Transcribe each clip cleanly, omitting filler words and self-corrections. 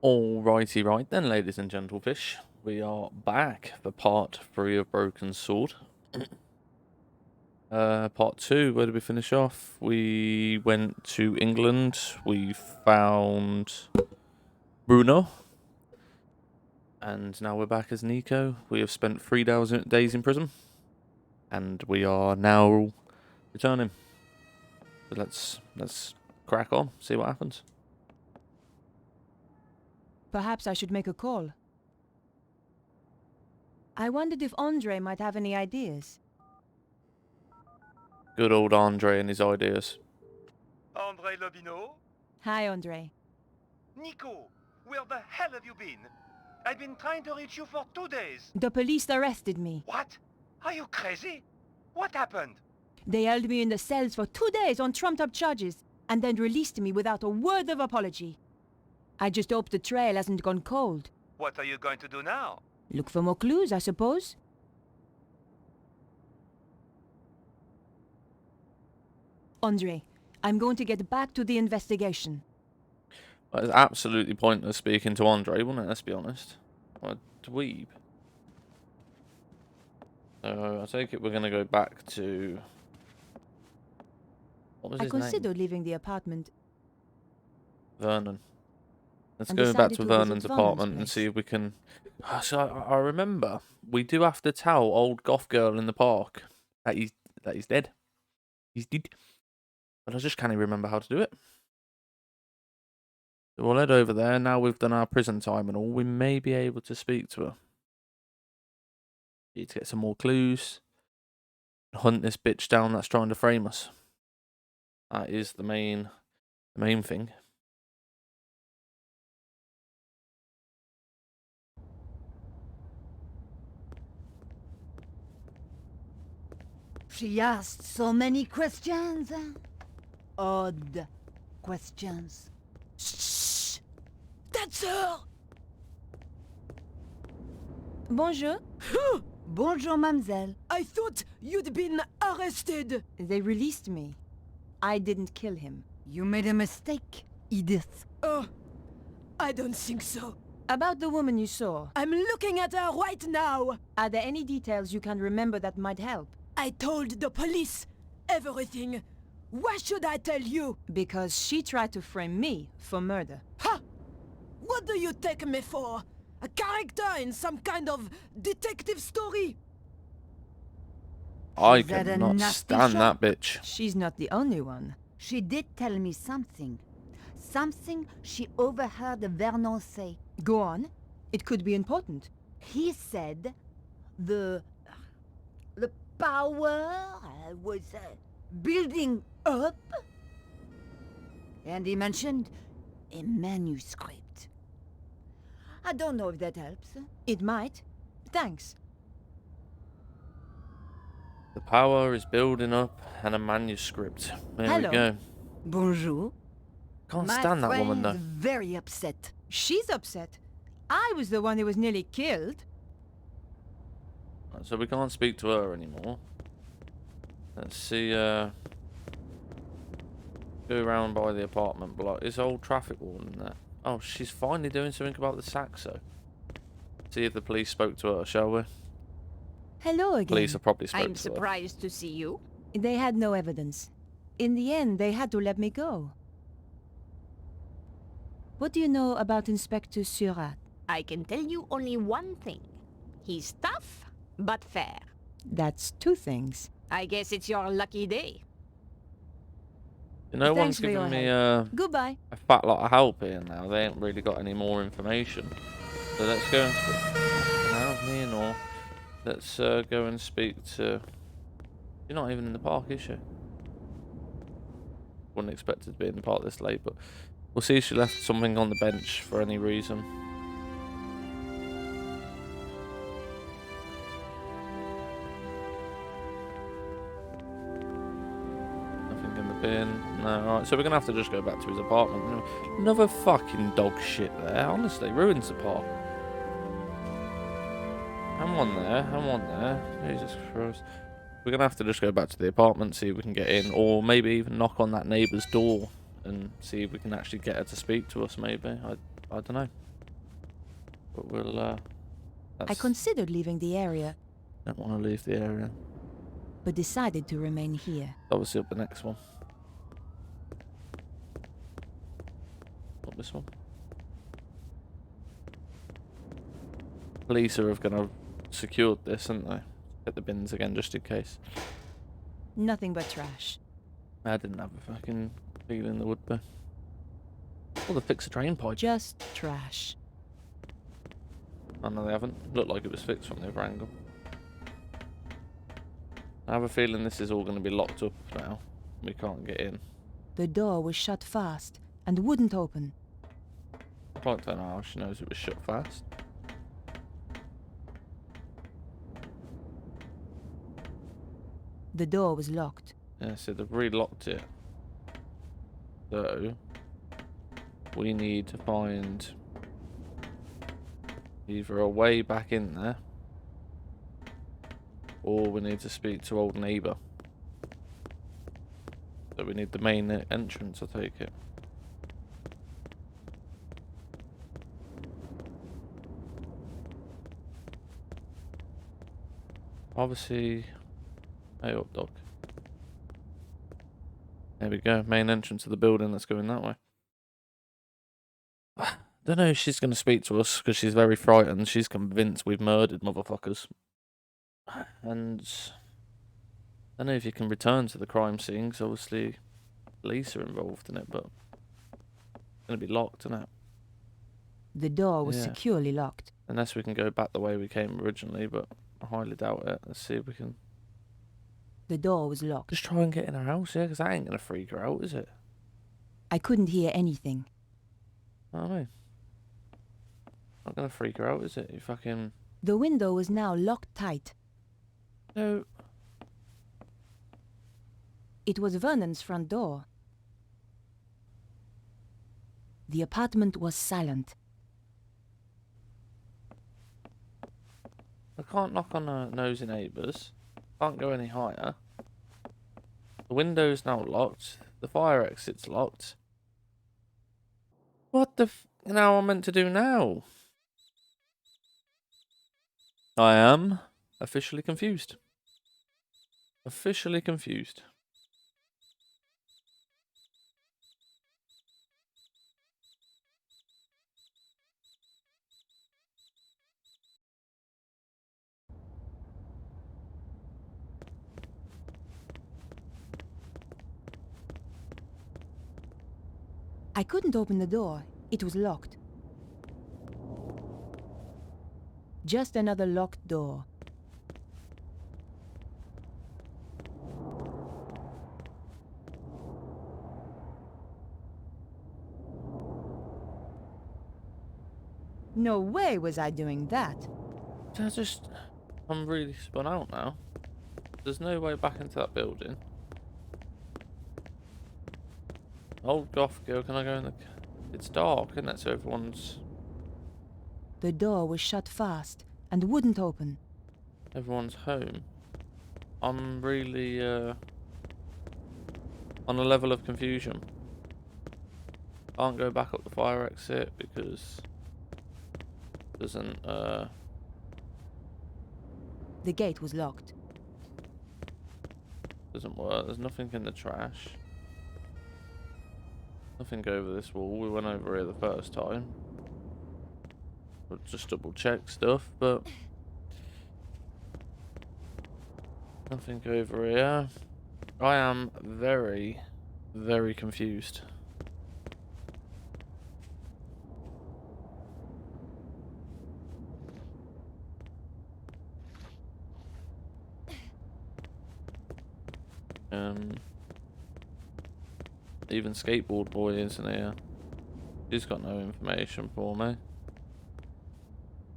Alrighty, right then, ladies and gentlefish. We are back for part 3 of Broken Sword. Part 2, where did we finish off? We went to England, we found Bruno, and now we're back as Nico. We have spent 3 days in prison, and we are now returning. So let's crack on, see what happens. Perhaps I should make a call. I wondered if Andre might have any ideas. Good old Andre and his ideas. Andre Lobino? Hi, Andre. Nico, where the hell have you been? I've been trying to reach you for 2 days. The police arrested me. What? Are you crazy? What happened? They held me in the cells for 2 days on trumped-up charges, and then released me without a word of apology. I just hope the trail hasn't gone cold. What are you going to do now? Look for more clues, I suppose. Andre, I'm going to get back to the investigation. Well, it's absolutely pointless speaking to Andre, wasn't it? Let's be honest. What a dweeb. So I take it we're going to go back to... What was I his name? considered leaving the apartment. Vernon. Let's And go back decided to to visit Vernon's Vernon's apartment and place. see if we can... So I remember, we do have to tell old goth girl in the park that he's dead. He's dead. But I just can't even remember how to do it. So we'll head over there. Now we've done our prison time and all, we may be able to speak to her. Need to get some more clues. Hunt this bitch down that's trying to frame us. That is the main thing. She asked so many questions. Odd questions. Shh! That's her! Bonjour. Bonjour, mademoiselle. I thought you'd been arrested. They released me. I didn't kill him. You made a mistake, Edith. Oh, I don't think so. About the woman you saw, I'm looking at her right now. are there any details you can remember that might help? I told the police everything. Why should I tell you? Because she tried to frame me for murder. Ha! What do you take me for? A character in some kind of detective story? I She's had a cannot nasty stand shot. that bitch. She's not the only one. She did tell me something. Something she overheard Vernon say. Go on. It could be important. He said the power was building up. And he mentioned a manuscript. I don't know if that helps. It might. Thanks. The power is building up and a manuscript. There Hello. we go. Bonjour. Can't My stand that woman though. friend's very upset. She's upset. I was the one who was nearly killed. So we can't speak to her anymore. Let's see, go around by the apartment block. Is old traffic warden there? Oh, she's finally doing something about the Saxo. See if the police spoke to her, shall we? Hello again. Police have probably spoke I'm to her. surprised to see you. They had no evidence. In the end, they had to let me go. What do you know about Inspector Surat? I can tell you only one thing. He's tough, but fair. That's two things. I guess it's your lucky day. No one's Thanks for your giving me Goodbye. a fat lot of help here now. They ain't really got any more information. So let's go and speak. No, me nor. Let's go and speak to... You're not even in the park, is she? Wouldn't expect her to be in the park this late, but we'll see if she left something on the bench for any reason. Nothing in the bin. No, alright, so we're gonna have to just go back to his apartment. Another fucking dog shit there. Honestly, ruins the park. I'm on there. I'm on there. Jesus Christ. We're gonna have to just go back to the apartment, see if we can get in, or maybe even knock on that neighbour's door and see if we can actually get her to speak to us. Maybe I don't know. But we'll, I that's, considered leaving the area, don't want to leave the area. but decided to remain here. Obviously up the next one. Not this one. Police are gonna secured this, haven't they? Hit the bins again just in case. Nothing but trash. I didn't have a fucking feeling there would be. Oh, they fixed the drain pipe. Just trash. Oh no, they haven't. Looked like it was fixed from the other angle. I have a feeling this is all going to be locked up now. We can't get in. The door was shut fast and wouldn't open. I'd like to know how she knows it was shut fast. The door was locked. Yeah, so they've re-locked it. So, we need to find either a way back in there, or we need to speak to old neighbour. So we need the main entrance, I take it. Obviously, hey up dog. There we go, main entrance of the building, let's go in that way. Don't know if she's going to speak to us because she's very frightened. She's convinced we've murdered motherfuckers. And I don't know if you can return to the crime scene because obviously police are involved in it, but it's going to be locked, isn't it? The door was Yeah. securely locked. Unless we can go back the way we came originally, but I highly doubt it. Let's see if we can The door was locked. just try and get in her house, yeah, because that ain't going to freak her out, is it? I couldn't hear anything. I mean, not going to freak her out, is it? You fucking... The window was now locked tight. No. It was Vernon's front door. The apartment was silent. I can't knock on her nosy neighbours. Can't go any higher. The window's now locked. The fire exit's locked. What the now I'm meant to do now? I am officially confused. Officially confused. I couldn't open the door. It was locked. Just another locked door. No way was I doing that. I'm really spun out now. There's no way back into that building. Old goth girl, can I go in the... It's dark, isn't it? So everyone's The door was shut fast and wouldn't open. home. I'm really, on a level of confusion. Can't go back up the fire exit because... Doesn't, The gate was locked. doesn't work. There's nothing in the trash. Nothing over this wall. We went over here the first time. We'll just double check stuff, but nothing over here. I am very, very confused. Even skateboard boy isn't here. He's got no information for me.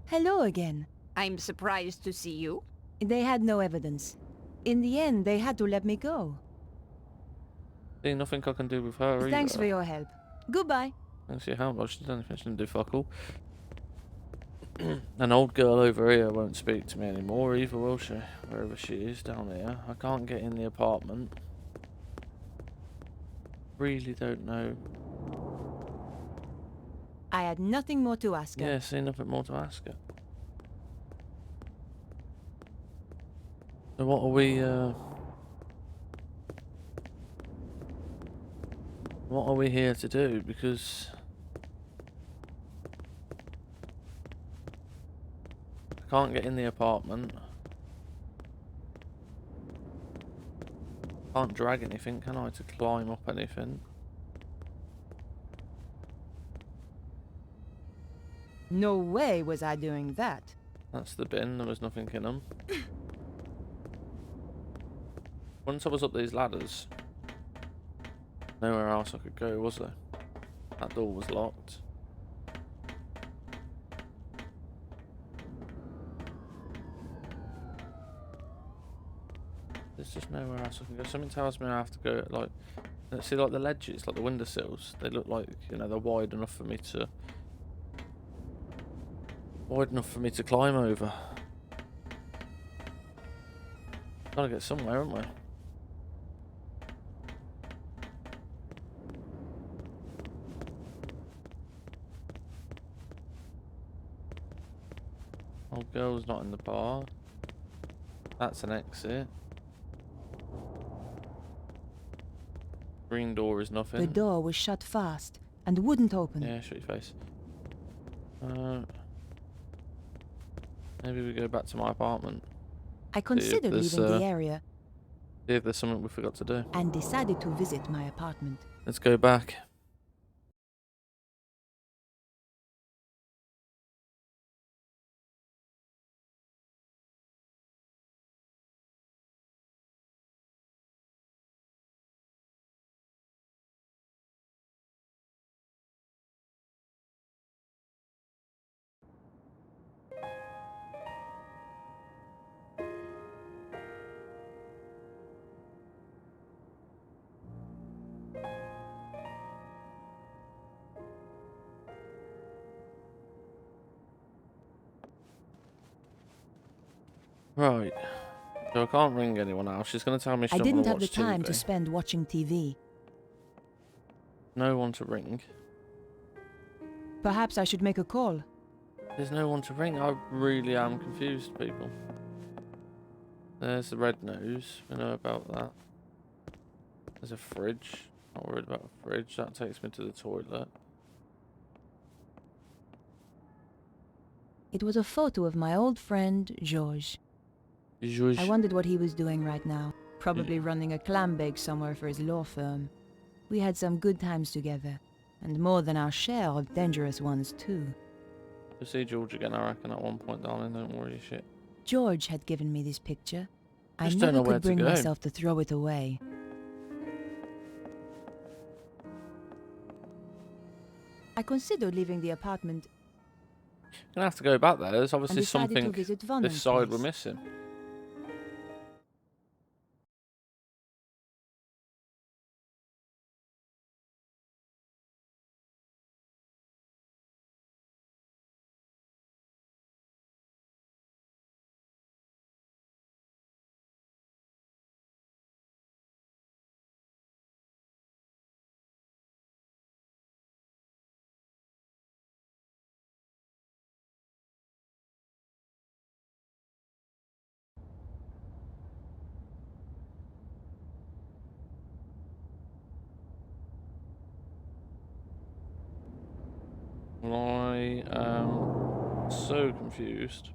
Hello again. I'm surprised to see you. They had no evidence. In the end, they had to let me go. See, nothing I can do with her Thanks either. for your help. Goodbye. Thanks for your help. Well, she didn't anything. She didn't do fuck all. An old girl over here won't speak to me anymore either, will she? Wherever she is down here. I can't get in the apartment. Really don't know. I had nothing more to ask her. Yeah, see, nothing more to ask her. So what are we, what are we here to do? Because I can't get in the apartment. Can't drag anything, can I, to climb up anything? No way was I doing that. That's the bin, there was nothing in them. Once I was up these ladders, nowhere else I could go, was there? That door was locked. There's just nowhere else I can go. Something tells me I have to go, like, see, like the ledges, like the windowsills, they look like, you know, they're wide enough for me to climb over. Gotta get somewhere, haven't we? Old girl's not in the bar. That's an exit. Green door is nothing. The door was shut fast and wouldn't open. Yeah, shut your face. Maybe we go back to my apartment. I considered there's, leaving the area See if there's something we forgot to do. and decided to visit my apartment. Let's go back. Right. So I can't ring anyone else. She's going to tell me she I don't didn't want to have the watch time TV. to spend watching TV. No one to ring. Perhaps I should make a call. There's no one to ring. I really am confused, people. There's the red nose. We know about that. There's a fridge. Not worried about a fridge. That takes me to the toilet. It was a photo of my old friend, Georges. Zhuzh. I wondered what he was doing right now. Probably running a clam bake somewhere for his law firm. We had some good times together, and more than our share of dangerous ones too. You'll see George again, I reckon, at one point, darling. Don't worry your shit. George had given me this picture. I Just don't never know where could to bring go. myself to throw it away. I considered leaving the apartment You're going to have to go back there. There's and obviously decided to something visit this Vonnon's side we're place. missing. I am so confused.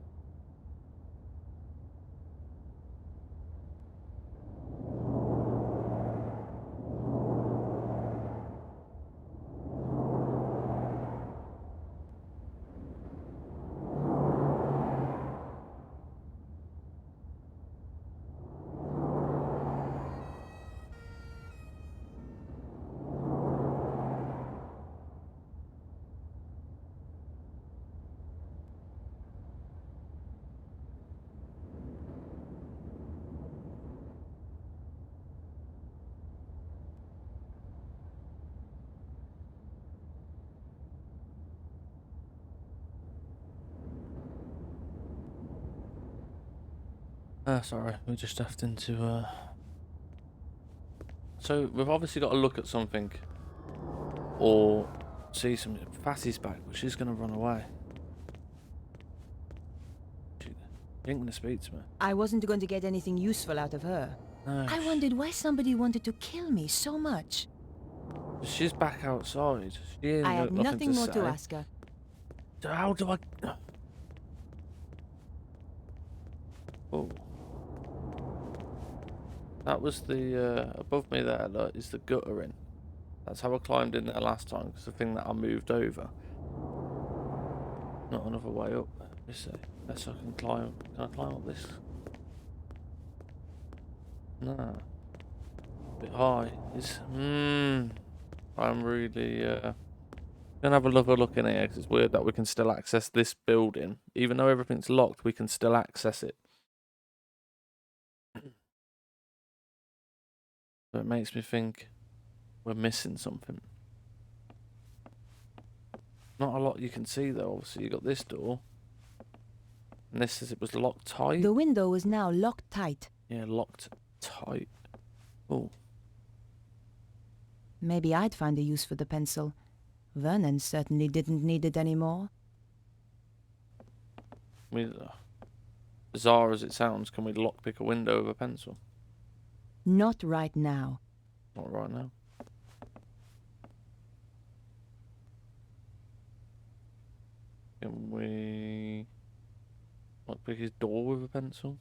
Sorry, we're just having to, So, we've obviously got to look at something, or see some Fatty's back, but she's gonna run away. She ain't gonna speak to me. I wasn't going to get anything useful out of her. No, I wondered why somebody wanted to kill me so much. she's back outside. She ain't I got had nothing more to say. ask her. So how do I? Oh, that was the above me there. Look, is the gutter in? That's how I climbed in there last time. Because the thing that I moved over. Not another way up. Let's see. Unless I can climb. Can I climb up this? Nah. A bit high. It's I'm really gonna have another look in here because it's weird that we can still access this building. Even though everything's locked, we can still access it. But it makes me think we're missing something. Not a lot you can see though. Obviously you got this door. And this says it was locked tight. The window was now locked tight. Yeah, locked tight. Oh. Maybe I'd find a use for the pencil. Vernon certainly didn't need it anymore. Bizarre as it sounds, can we lockpick a window with a pencil? Not right now. Not right now. Can we lockpick his door with a pencil?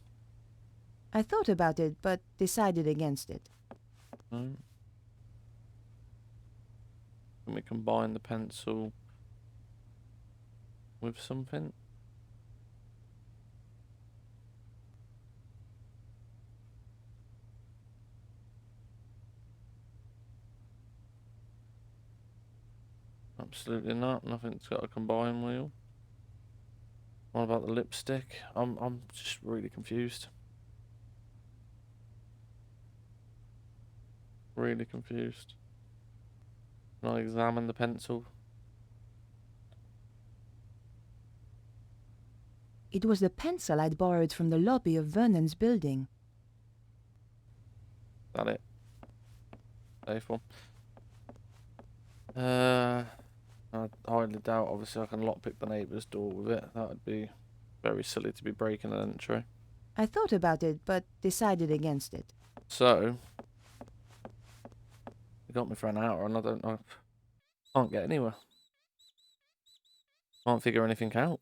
I thought about it, but decided against it. No. Can we combine the pencil with something? Absolutely not. Nothing's got a combine wheel. What about the lipstick? I'm just really confused. Really confused. Can I examine the pencil? It was the pencil I'd borrowed from the lobby of Vernon's building. Is that it? Safe one. I highly doubt, obviously, I can lockpick the neighbour's door with it. That would be very silly to be breaking an entry. I thought about it, but decided against it. So, you got me for an hour and I don't know. Can't get anywhere. Can't figure anything out.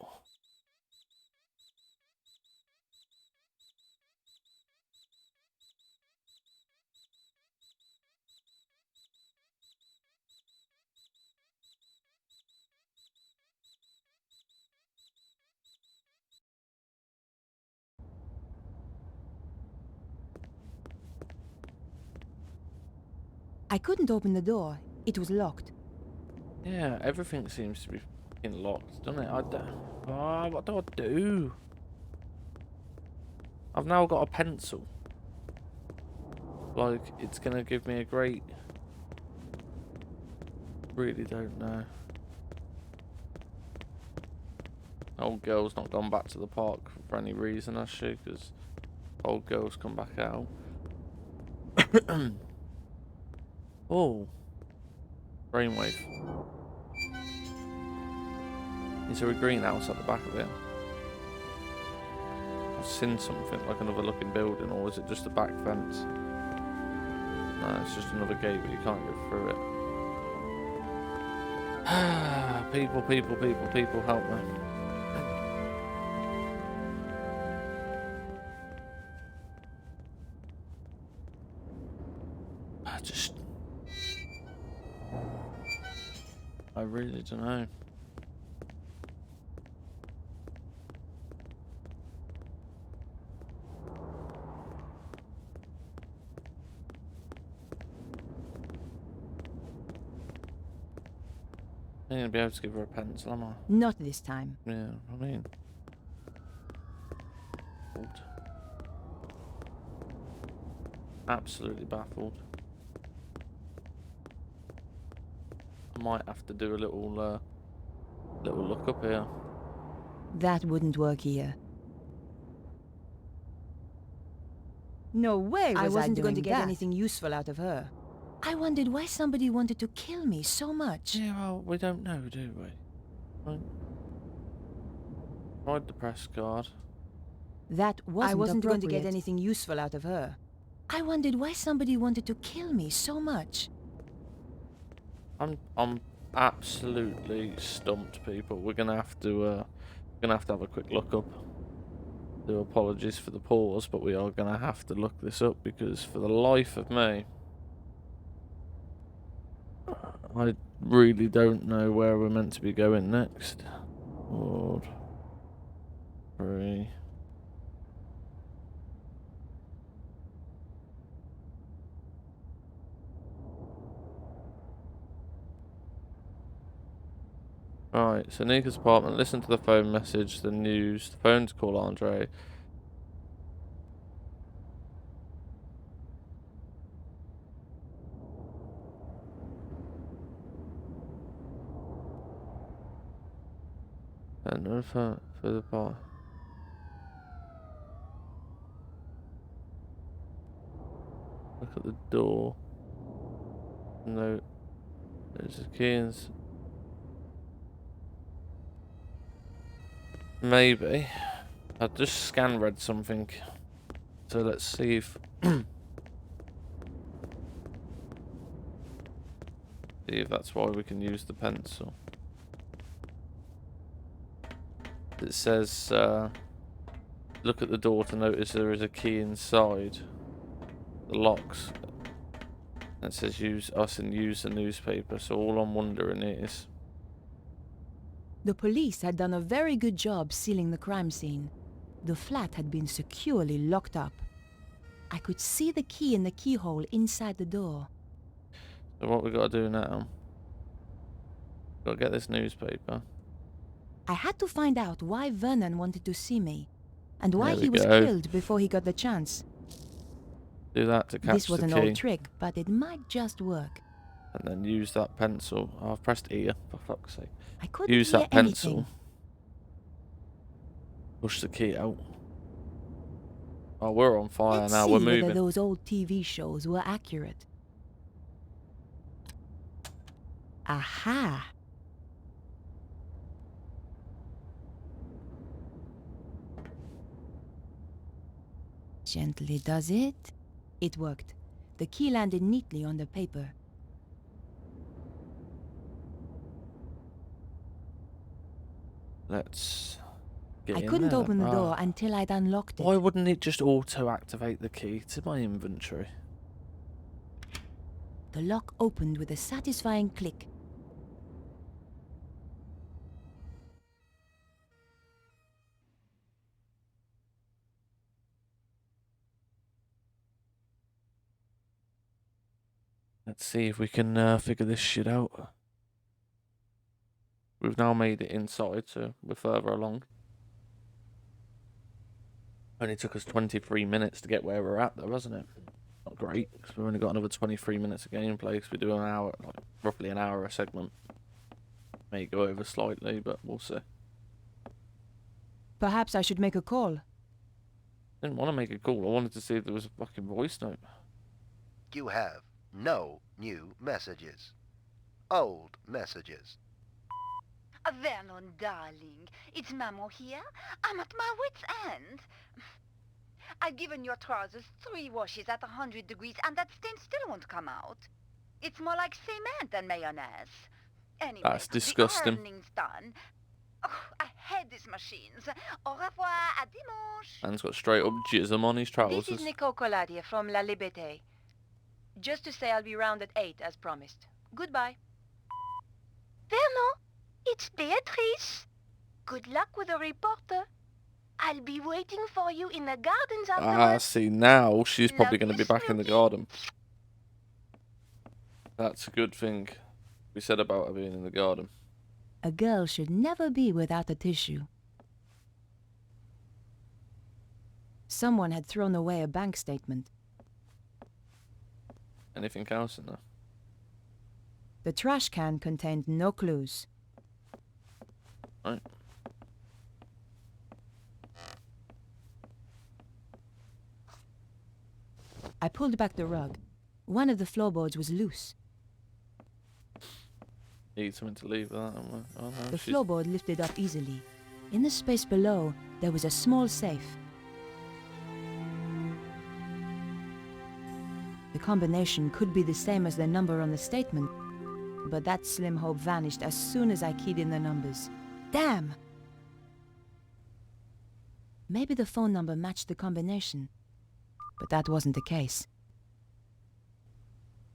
I couldn't open the door. It was locked. Yeah, everything seems to be fucking locked, doesn't it? What do I do? I've now got a pencil. Like, it's gonna give me a great... Really don't know. Old girl's not gone back to the park for any reason, has she? Because old girl's come back out. Oh. Brainwave. Is there a greenhouse at the back of it? I've seen something like another looking building, or is it just a back fence? No, it's just another gate, but you can't go through it. People, help me. I really don't know. I'm gonna be able to give her a pencil, am I? Not this time. Yeah, I mean. Baffled. Absolutely baffled. I might have to do a little look up here. That wouldn't work here. No way I wasn't going to get anything useful out of her. I wondered why somebody wanted to kill me so much. Yeah, well, we don't know, do we? Right. Tried the press card. That wasn't I wasn't going to get appropriate. anything useful out of her. I wondered why somebody wanted to kill me so much. I'm absolutely stumped, people. We're gonna have to have a quick look up. Do apologies for the pause, but we are gonna have to look this up because for the life of me, I really don't know where we're meant to be going next. Ward 3. Right, so Nika's apartment, listen to the phone message, the news, the phone to call Andre. And no phone for the part. Look at the door. No, there's a key and maybe. I just scan read something. So let's see if see if that's why we can use the pencil. It says look at the door to notice there is a key inside the locks. And it says use us and use the newspaper. So all I'm wondering is The police had done a very good job sealing the crime scene. The flat had been securely locked up. I could see the key in the keyhole inside the door. so what we got to do now. Got to get this newspaper. I had to find out why Vernon wanted to see me, and why There we he was go. killed before he got the chance. Do that to catch This was the an key. old trick, but it might just work. And then use that pencil. Oh, I've pressed E, for fuck's sake. I couldn't Use hear that pencil. anything. Push the key out. Oh, we're on fire Let's now. see We're whether moving. those old TV shows were accurate. Aha! Gently does it. It worked. The key landed neatly on the paper. Let's get I in couldn't there. open the Ah. door until I'd unlocked it. Why wouldn't it just auto-activate the key to my inventory? The lock opened with a satisfying click. Let's see if we can figure this shit out. We've now made it inside, so we're further along. Only took us 23 minutes to get where we're at, though, hasn't it? Not great, because we've only got another 23 minutes of gameplay, because we do an hour, like, roughly an hour a segment. May go over slightly, but we'll see. Perhaps I should make a call. Didn't want to make a call. I wanted to see if there was a fucking voice note. You have no new messages. Old messages. Vernon, darling, it's Maman here. I'm at my wit's end. I've given your trousers 3 washes at 100 degrees and that stain still won't come out. It's more like cement than mayonnaise. Anyway, That's disgusting. The ironing's done. Oh, I hate these machines. Au revoir, à dimanche. Man's got straight up jism on his This trousers. is Nicole Colladier from La Liberté. Just to say I'll be round at 8 as promised. Goodbye. Vernon, it's Beatrice. Good luck with the reporter. I'll be waiting for you in the gardens Ah, afterwards. see, now she's probably Love going to you, be back in the Snooky. garden. That's a good thing we said about her being in the garden. A girl should never be without a tissue. Someone had thrown away a bank statement. Anything else in there? The trash can contained no clues. Right. I pulled back the rug. One of the floorboards was loose. Need something to leave that. Oh, no, The she's- floorboard lifted up easily. In the space below, there was a small safe. The combination could be the same as the number on the statement, but that slim hope vanished as soon as I keyed in the numbers. Damn! Maybe the phone number matched the combination, but that wasn't the case.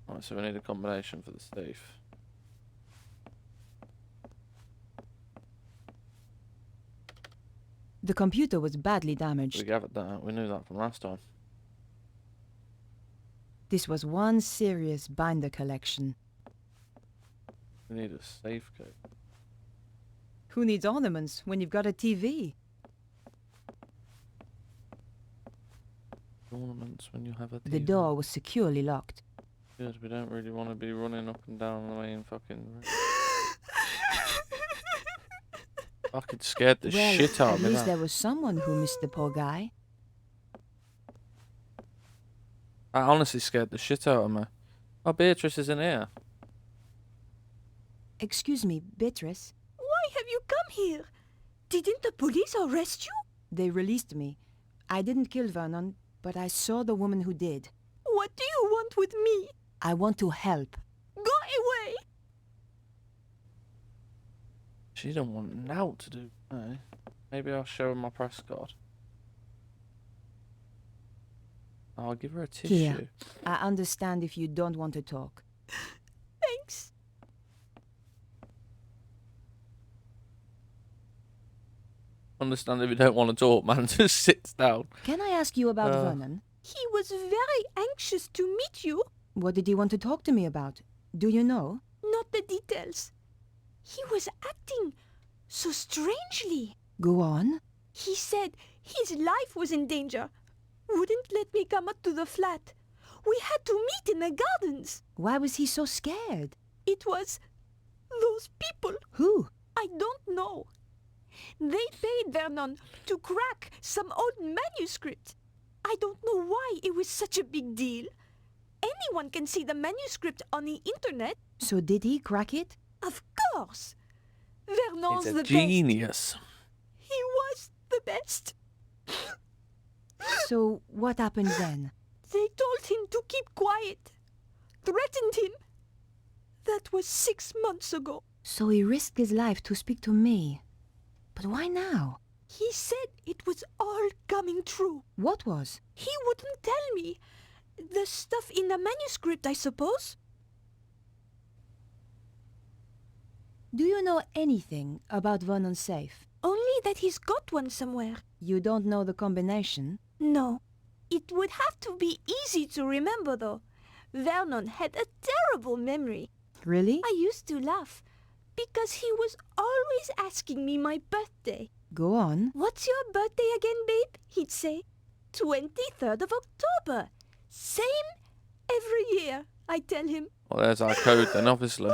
Right, so we need a combination for the safe. The computer was badly We damaged. gathered that. We knew that from last time. This was one serious binder collection. We need a safe code. Who needs ornaments when you've got a TV? Ornaments when you have a TV. The door was securely locked. Good, we don't really want to be running up and down the main fucking road. Fucking scared the Well, shit out at of me. least That. there was someone who missed the poor guy. I honestly scared the shit out of me. Oh, Beatrice is in here. Excuse me, Beatrice. Why have you come here? Didn't the police arrest you? They released me. I didn't kill Vernon, but I saw the woman who did. What do you want with me? I want to help. Go away! She don't want now to do. No. Maybe I'll show her my press card. I'll give her a tissue. Here. I understand if you don't want to talk. Thanks. Understand if you don't want to talk, man. Just sits down. Can I ask you about Uh. Vernon? He was very anxious to meet you. What did he want to talk to me about? Do you know? Not the details. He was acting so strangely. Go on. He said his life was in danger. Wouldn't let me come up to the flat. We had to meet in the gardens. Why was he so scared? It was those people. Who? I don't know. They paid Vernon to crack some old manuscript. I don't know why it was such a big deal. Anyone can see the manuscript on the internet. So did he crack it? Of course. Vernon's He's the a genius. best. He was the best. So what happened then? They told him to keep quiet. Threatened him. That was 6 months ago. So he risked his life to speak to me. But why now? He said it was all coming true. What was? He wouldn't tell me. The stuff in the manuscript, I suppose. Do you know anything about Vernon's safe? Only that he's got one somewhere. You don't know the combination? No. It would have to be easy to remember, though. Vernon had a terrible memory. Really? I used to laugh, because he was always asking me my birthday. Go on. What's your birthday again, babe? He'd say. 23rd of October. Same every year, I tell him. Well, there's our code then, obviously.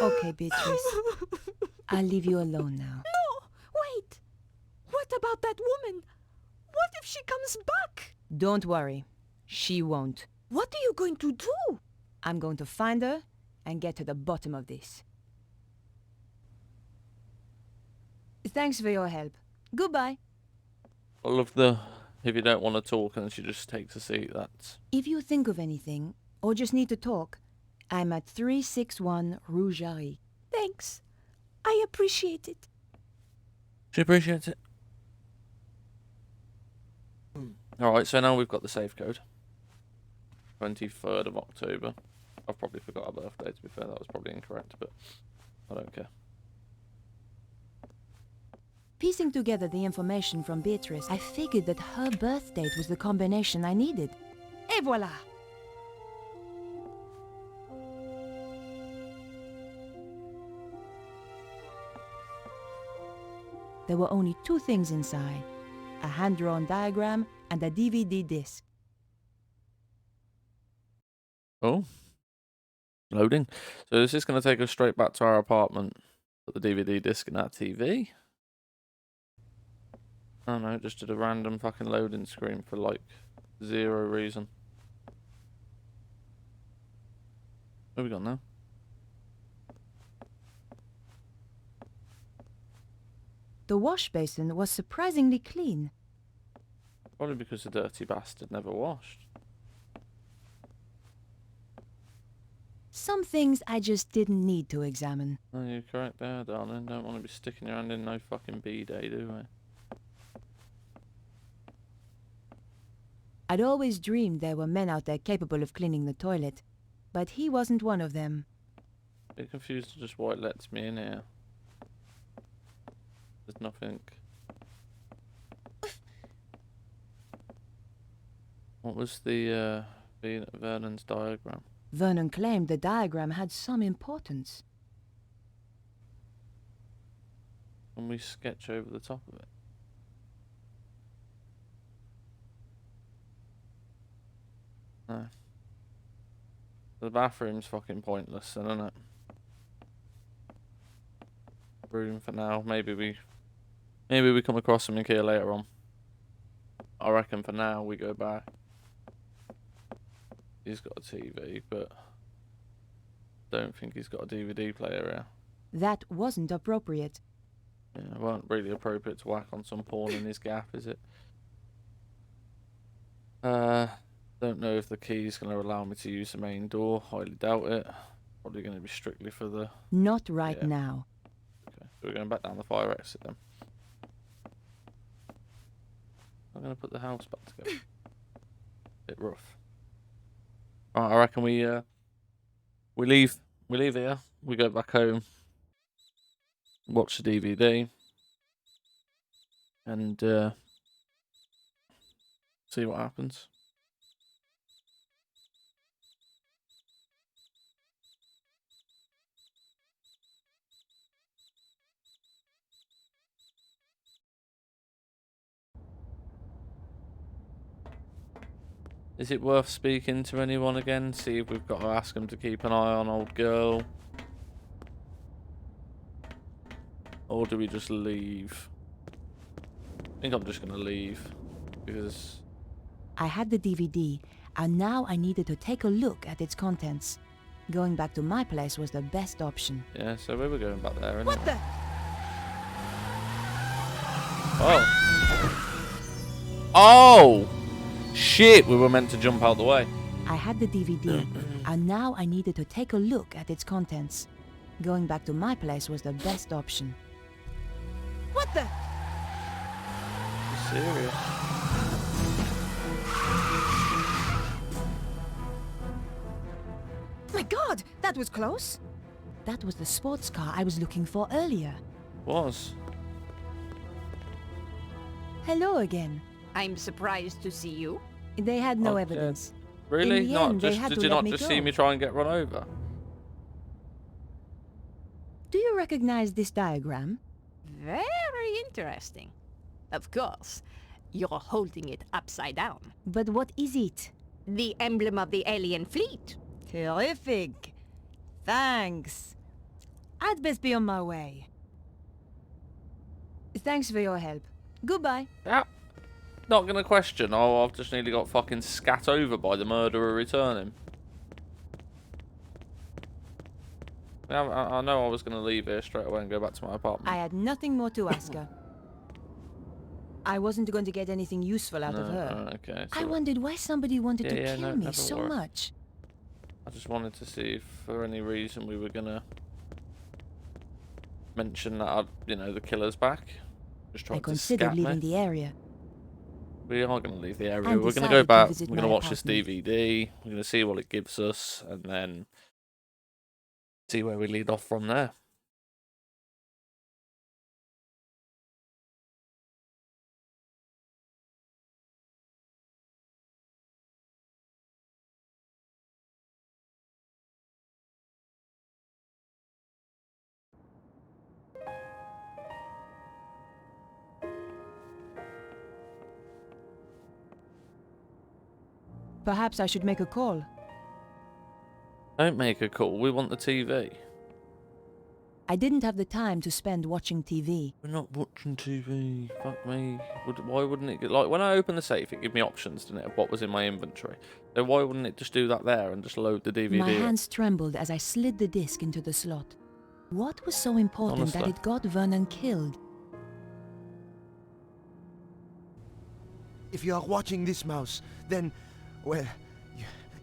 Okay, Beatrice. I'll leave you alone now. No, wait. What about that woman? What if she comes back? Don't worry. She won't. What are you going to do? I'm going to find her and get to the bottom of this. Thanks for your help. Goodbye. I love the if you don't want to talk and she just takes a seat. That's If you think of anything, or just need to talk, I'm at 361 Rue Jarry. Thanks. I appreciate it. she appreciates it. All right, so now we've got the safe code. 23rd of October. I've probably forgot our birthday. To be fair, that was probably incorrect, but I don't care. Piecing together the information from Beatrice, I figured that her birth date was the combination I needed. Et voilà! There were only two things inside, a hand-drawn diagram and a DVD disc. Oh, loading. So this is going to take us straight back to our apartment. Put the DVD disc in our TV. Oh no, just did a random fucking loading screen for like Zero reason. What have we got now? The wash basin was surprisingly clean. Probably because the dirty bastard never washed. Some things I just didn't need to examine. No, you're correct there, darling. Don't want to be sticking your hand in no fucking B-day, do we? I'd always dreamed there were men out there capable of cleaning the toilet, but he wasn't one of them. Bit confused as just why it lets me in here. There's nothing. What was the Vernon's diagram? Vernon claimed the diagram had some importance. Can we sketch over the top of it? No. The bathroom's fucking pointless, then, isn't it? Room for now. Maybe we come across something here later on. I reckon for now we go back. He's got a TV, but don't think he's got a DVD player here. That wasn't appropriate. Yeah, it weren't really appropriate to whack on some porn in his gap, is it? Don't know if the key's going to allow me to use the main door. Highly doubt it. Probably going to be strictly for the... Not right Yeah. now. Okay, so we're going back down the fire exit then. I'm going to put the house back together. Bit rough. Right, I reckon we leave here. We go back home. Watch the DVD. And see what happens. Is it worth speaking to anyone again? See if we've got to ask them to keep an eye on old girl. Or do we just leave? I think I'm just going to leave. Because... I had the DVD, and now I needed to take a look at its contents. Going back to my place was the best option. yeah, so we were going back there anyway. What the? Oh! Oh! Shit, we were meant to jump out the way. I had the DVD, and now I needed to take a look at its contents. Going back to my place was the best option. What the? You serious? My God, that was close. That was the sports car I was looking for earlier. Was. Hello again. I'm surprised to see you. They had no Oh, evidence. Really? In the Not end, they just had did to you let not me just see go. me try and get run over? Do you recognize this diagram? Very interesting. Of course, you're holding it upside down. But what is it? The emblem of the alien fleet. Terrific. Thanks. I'd best be on my way. Thanks for your help. Goodbye. Yeah. Not gonna question. Oh, I've just nearly got fucking scat over by the murderer returning. Yeah, I know I was gonna leave here straight away and go back to my apartment. I had nothing more to ask her. I wasn't going to get anything useful out of No, her. okay. I So wondered why somebody wanted to Yeah, kill no, me never so worry. much. I just wanted to see if for any reason we were gonna mention that the killer's back. Just I tried to considered scat leaving me. the area. We are gonna leave the area. And We're gonna decided go to back. visit We're gonna my watch this apartment. DVD. We're gonna see what it gives us, and then see where we lead off from there. Perhaps I should make a call. Don't make a call. We want the TV. I didn't have the time to spend watching TV. We're not watching TV. Fuck me. Why wouldn't it get, like, when I opened the safe, it gave me options, didn't it, of what was in my inventory? So why wouldn't it just do that there and just load the DVD? My in? hands trembled as I slid the disc into the slot. What was so important that Honestly. it got Vernon killed? If you are watching this, Mouse, then, well,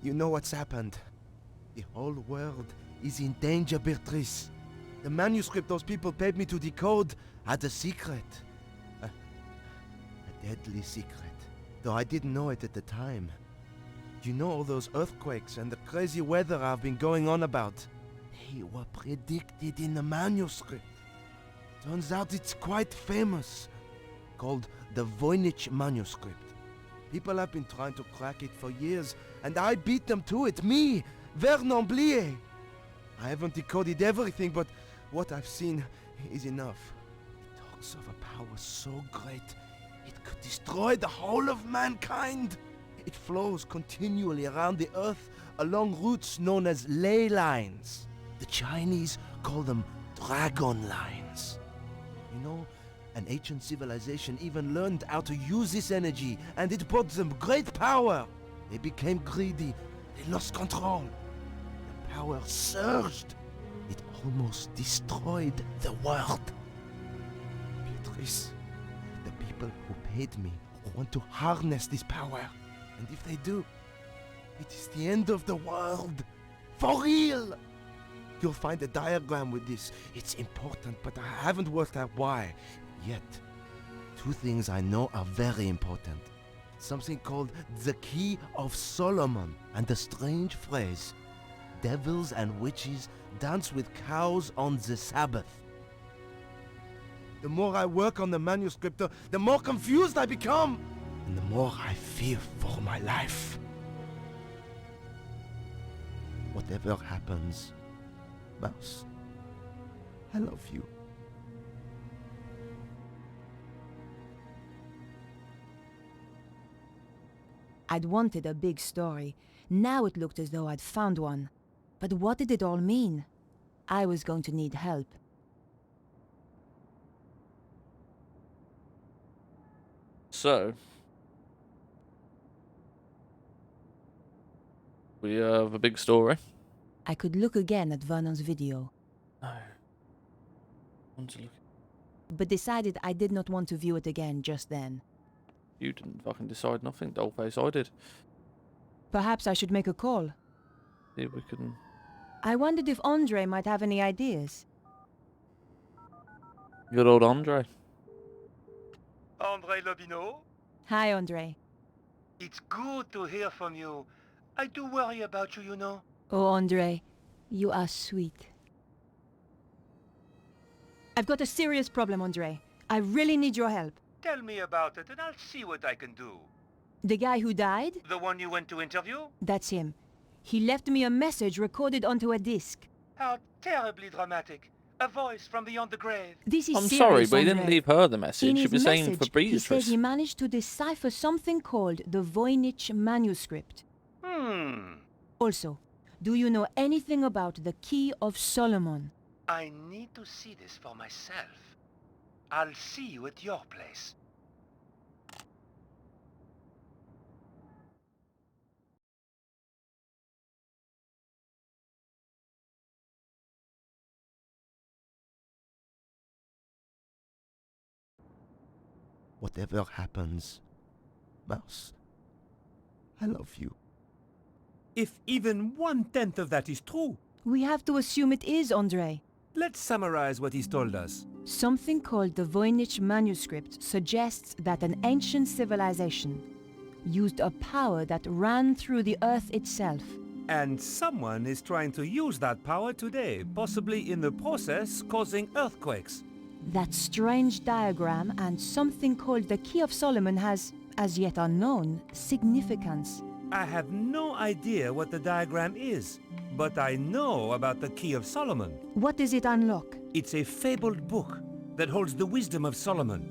you know what's happened. The whole world is in danger, Beatrice. The manuscript those people paid me to decode had a secret. A deadly secret. Though I didn't know it at the time. You know all those earthquakes and the crazy weather I've been going on about? They were predicted in the manuscript. Turns out it's quite famous. Called the Voynich manuscript. People have been trying to crack it for years, and I beat them to it. Me, Vernon Blier. I haven't decoded everything, but what I've seen is enough. It talks of a power so great, it could destroy the whole of mankind. It flows continually around the earth along routes known as ley lines. The Chinese call them dragon lines. You know, an ancient civilization even learned how to use this energy, and it brought them great power. They became greedy. They lost control. The power surged. It almost destroyed the world. Beatrice, the people who paid me want to harness this power. And if they do, it is the end of the world. For real! You'll find a diagram with this. It's important, but I haven't worked out why yet. Two things I know are very important. Something called the Key of Solomon, and the strange phrase, devils and witches dance with cows on the Sabbath. The more I work on the manuscript, the more confused I become, and the more I fear for my life. Whatever happens, Mouse, I love you. I'd wanted a big story. Now it looked as though I'd found one. But what did it all mean? I was going to need help. So, we have a big story. I could look again at Vernon's video, No. I want to look. but decided I did not want to view it again just then. You didn't fucking decide nothing, dollface. I did. Perhaps I should make a call. See if we can. I wondered if Andre might have any ideas. Good old Andre. Andre Lobineau? Hi, Andre. It's good to hear from you. I do worry about you, you know. Oh, Andre, you are sweet. I've got a serious problem, Andre. I really need your help. Tell me about it and I'll see what I can do. The guy who died? The one you went to interview? That's him. He left me a message recorded onto a disc. How terribly dramatic. A voice from beyond the grave. This is I'm serious, sorry, but he didn't Andre. leave her the In message. She his was saying message, for he said Beatrice. he managed to decipher something called the Voynich manuscript. Also, do you know anything about the Key of Solomon? I need to see this for myself. I'll see you at your place. Whatever happens, Mouse, I love you. If even 1/10 of that is true, We have to assume it is, Andre. let's summarize what he's told us. Something called the Voynich manuscript suggests that an ancient civilization used a power that ran through the earth itself. And someone is trying to use that power today, possibly in the process causing earthquakes. That strange diagram and something called the Key of Solomon has, as yet unknown, significance. I have no idea what the diagram is, but I know about the Key of Solomon. What does it unlock? It's a fabled book that holds the wisdom of Solomon.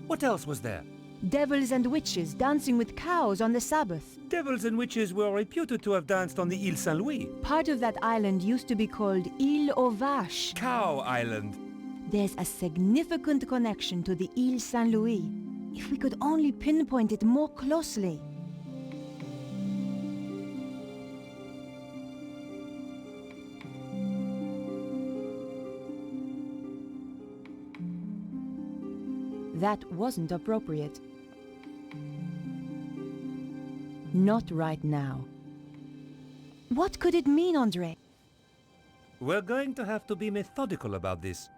What else was there? Devils and witches dancing with cows on the Sabbath. Devils and witches were reputed to have danced on the Île Saint-Louis. Part of that island used to be called Île aux Vaches. Cow Island. There's a significant connection to the Île Saint-Louis. If we could only pinpoint it more closely. That wasn't appropriate. Not right now. What could it mean, Andre? We're going to have to be methodical about this.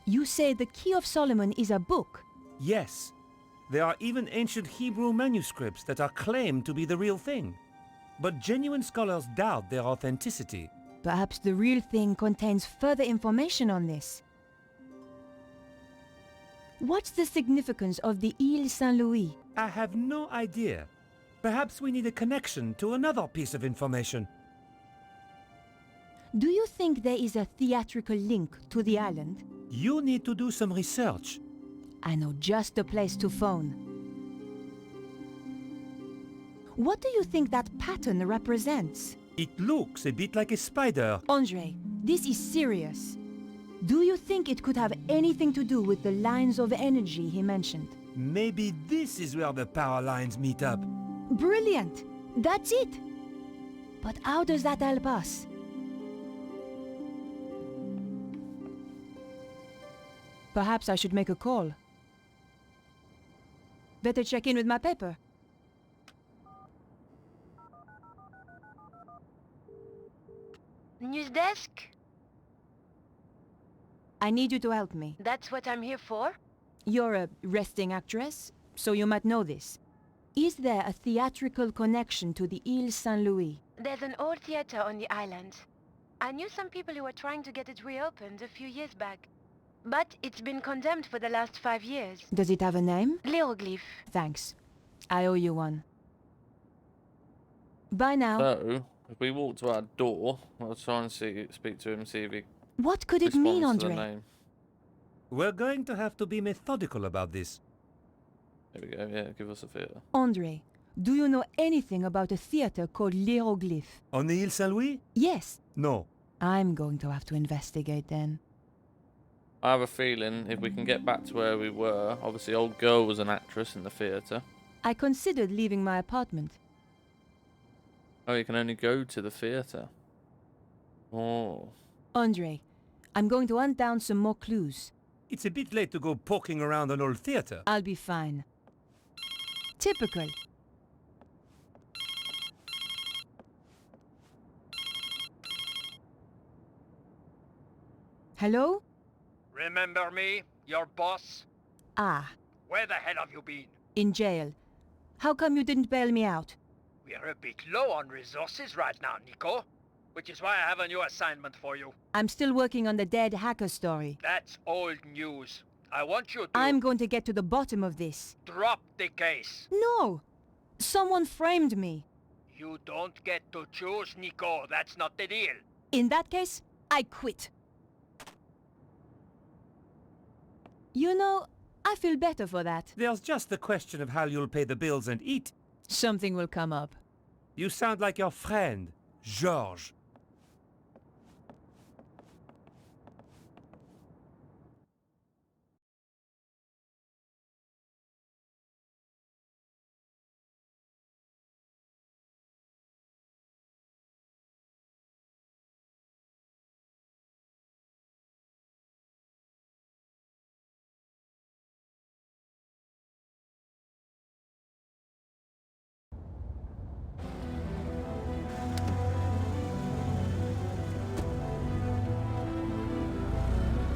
You say the Key of Solomon is a book? Yes. There are even ancient Hebrew manuscripts that are claimed to be the real thing. But genuine scholars doubt their authenticity. Perhaps the real thing contains further information on this. What's the significance of the Île Saint-Louis? I have no idea. Perhaps we need a connection to another piece of information. Do you think there is a theatrical link to the island? You need to do some research. I know just the place to phone. What do you think that pattern represents? It looks a bit like a spider. Andre, this is serious. Do you think it could have anything to do with the lines of energy he mentioned? Maybe this is where the power lines meet up. Brilliant! That's it! But how does that help us? Perhaps I should make a call. Better check in with my paper. News desk? I need you to help me. That's what I'm here for? You're a resting actress, so you might know this. Is there a theatrical connection to the Île Saint-Louis? There's an old theater on the island. I knew some people who were trying to get it reopened a few years back. But it's been condemned for the last 5 years. Does it have a name? Hieroglyph. Thanks. I owe you one. Bye now. So, if we walk to our door, I'll try and speak to him, see if he What could it mean, responds to the Andre? name. We're going to have to be methodical about this. There we go, yeah, give us a theatre. Andre, do you know anything about a theater called Hieroglyph? On the Île Saint-Louis? Yes. No. I'm going to have to investigate then. I have a feeling if we can get back to where we were, obviously old girl was an actress in the theatre. I considered leaving my apartment. Oh, you can only go to the theatre. Oh. Andre, I'm going to hunt down some more clues. It's a bit late to go poking around an old theater. I'll be fine. Typical. Hello? Remember me? Your boss? Ah, Where the hell have you been? in jail. How come you didn't bail me out? We're a bit low on resources right now, Nico. Which is why I have a new assignment for you. I'm still working on the dead hacker story. That's old news. I want you to I'm going to get to the bottom of this. drop the case. No! Someone framed me. You don't get to choose, Nico. That's not the deal. In that case, I quit. You know, I feel better for that. There's just the question of how you'll pay the bills and eat. Something will come up. You sound like your friend, Georges.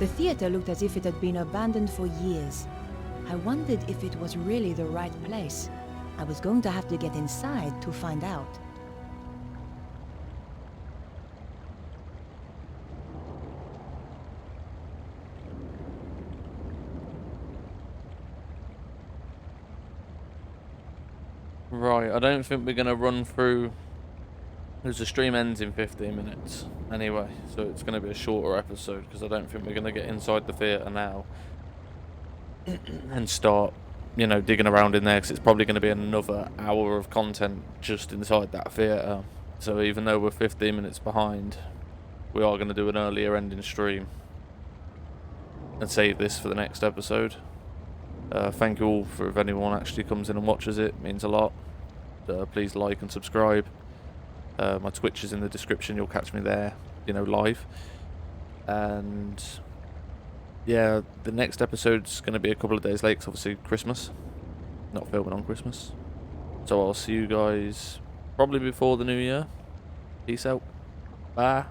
The theater looked as if it had been abandoned for years. I wondered if it was really the right place. I was going to have to get inside to find out. Right, I don't think we're going to run through, because the stream ends in 15 minutes anyway, so it's going to be a shorter episode, because I don't think we're going to get inside the theatre now. and start, you know, digging around in there, because it's probably going to be another hour of content just inside that theatre. So even though we're 15 minutes behind, we are going to do an earlier ending stream and save this for the next episode. Thank you all for if anyone actually comes in and watches it. It means a lot. Please like and subscribe. My Twitch is in the description. You'll catch me there, you know, live. And yeah, the next episode's going to be a couple of days late, 'cause obviously Christmas. Not filming on Christmas. So I'll see you guys probably before the new year. Peace out. Bye.